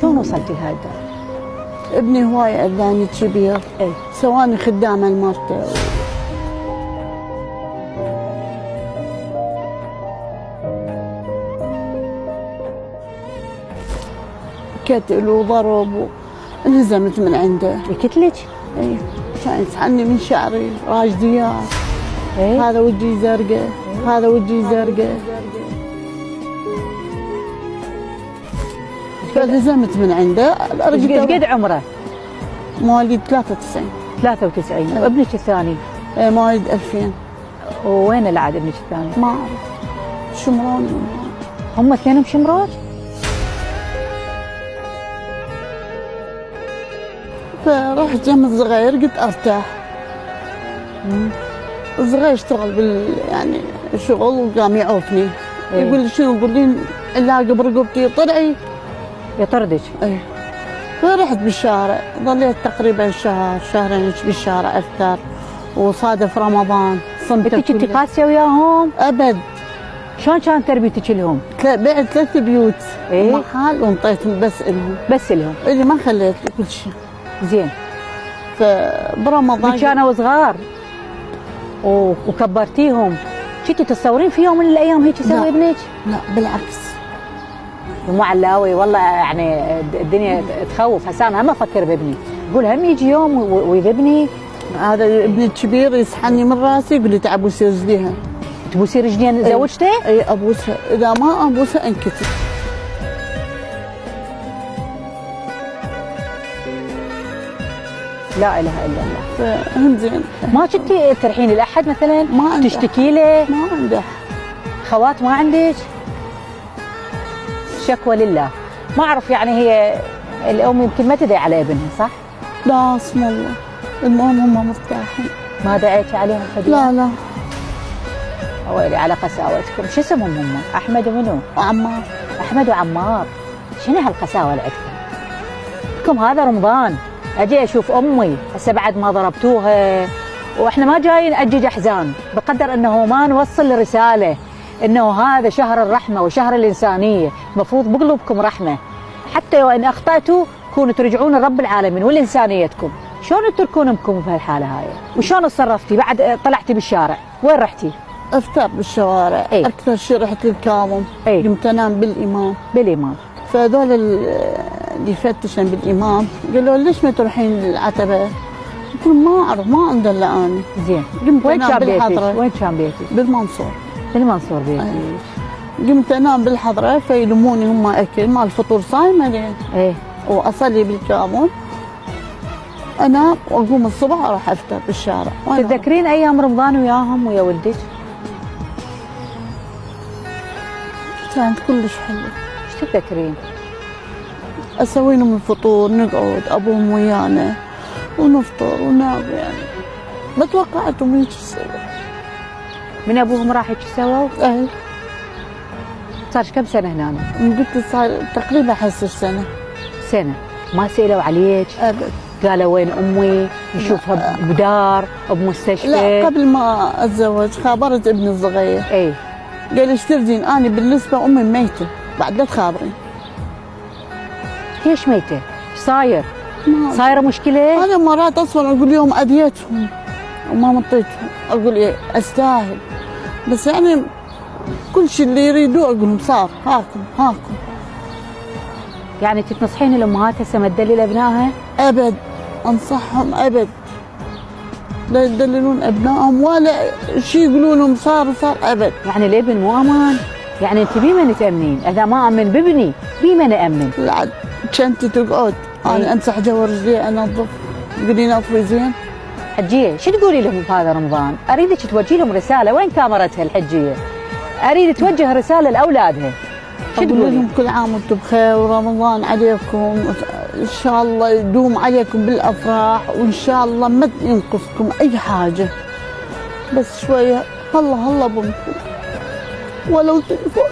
شلون وصلتي لهاي الدار؟ ابني هواي اذاني كبير، اي سواني خدامه لمرته. كتل وضرب انهزمت من عنده. يكتلك؟ اي كان يسحني من شعري راجديات. هذا وجهي زرقاء، هذا وجهي زرقاء. فانهزمت من عنده. ايش قد عمره؟ مواليد 93. 93. وابنك الثاني؟ مواليد 2000. وين العاد ابنك الثاني؟ ما اعرف. شمروني. هم اثنينهم شمرات؟ فرحت جنب الصغير قلت ارتاح. الصغير اشتغل يعني شغل وقام يعوفني. يقول لي شنو؟ يقول لي الاقي برقبتي طلعي يطردك. اي فرحت بالشارع، ظليت تقريبا شهر شهرين بالشارع اكثر. وصادف رمضان صمت. انت كنتي قاسيه وياهم؟ ابد. شلون كانت تربيتك لهم؟ بعت 3 بيوت ايه؟ محل وانطيتهم بس لهم. بس لهم؟ اللي ما خليت كل شيء. زين. فبرمضان كانوا صغار وكبرتيهم، كنتي تتصورين في يوم من الايام هيك يسوي ابنك؟ لا بالعكس. مو علاوي والله يعني الدنيا تخوف. هسه انا هم افكر بابني، اقول هم يجي يوم ويذبني. هذا ابني الكبير يسحني من راسي يقول لي تعال بوسي رجليها. تبوسي رجلين زوجته؟ اي ابوسها، اذا ما ابوسها انكتب. لا اله الا الله. فهم زين. ما كنتي ترحين لاحد مثلا؟ ما عندي. تشتكي له؟ ما عنده. خوات ما عندك؟ شكوى لله. ما اعرف يعني هي الام يمكن ما تدعي على ابنها صح؟ لا اسم الله. المهم هم مرتاحين. ما دعيتي عليهم حد؟ لا لا. ويلي على قساوتكم. شو اسمهم هم؟ احمد ومنو؟ وعمار. احمد وعمار. شنو هالقساوه اللي عندكم؟ لكم هذا رمضان اجي اشوف امي هسه بعد ما ضربتوها، واحنا ما جايين نأجج احزان، بقدر انه ما نوصل الرساله انه هذا شهر الرحمه وشهر الانسانيه، المفروض بقلوبكم رحمه، حتى وان اخطاتوا كونوا ترجعون لرب العالمين والانسانيتكم. شلون تتركون امكم بهالحاله هاي؟ وشلون تصرفتي بعد طلعتي بالشارع؟ وين رحتي؟ افتر بالشوارع. ايه؟ اكثر شيء رحت للكاظم. ايه؟ قمت انام بالامام. بالامام. فهذول اللي يفتشن بالامام قالوا ليش ما تروحين للعتبه؟ قلت لهم ما اعرف، ما عندنا الا اني. زين. قمت وين انام كان بيتك؟ بالحضره. وين كان بيتك؟ بالمنصور. بالمنصور بيتك. ايه. قمت انام بالحضره فيلموني هم اكل مال الفطور صايمه لين. ايه. واصلي بالكاظم. انام واقوم الصبح اروح افطر بالشارع. تتذكرين ايام رمضان وياهم ويا ولدك؟ كانت كلش حلوه. ايش تتذكرين؟ اسوي لهم الفطور، نقعد ابوهم ويانا ونفطر وننام يعني. ما توقعتهم هيك يسووا. من ابوهم راح هيك سووا؟ اي. صار كم سنه هنا؟ قلت صار تقريبا 11 سنه. سنه. ما سالوا عليك؟ ابد. قالوا وين امي؟ نشوفها بدار بمستشفى؟ لا قبل ما اتزوج خابرت ابني الصغير. اي. قال ايش ترجين؟ انا بالنسبه امي ميته بعد لا تخابرين. ليش ميته؟ ايش صاير؟ صايره مشكله؟ انا مرات اصلا اقول لهم اذيتهم وما مطيتهم، اقول ايه استاهل، بس يعني كل شيء اللي يريدوه اقول لهم صار هاكم هاكم. يعني تنصحين الامهات هسه ما تدلل ابنائها؟ ابد. انصحهم ابد لا يدللون ابنائهم ولا شيء يقولوا لهم صار ابد. يعني الابن مو امان؟ يعني انت بمن تامنين؟ اذا ما امن بابني بمن امن؟ لا كنت تقعد انا امسح جو رجلي انظف، تقولي نظفي زين. حجيه شو تقولي لهم بهذا رمضان؟ اريدك توجهي لهم رساله، وين كاميرتها الحجيه؟ اريد توجه رساله لاولادها. شو تقولي لهم؟ كل عام وانتم بخير ورمضان عليكم، ان شاء الله يدوم عليكم بالافراح، وان شاء الله ما ينقصكم اي حاجه، بس شويه هلا بمكم ولو تليفون.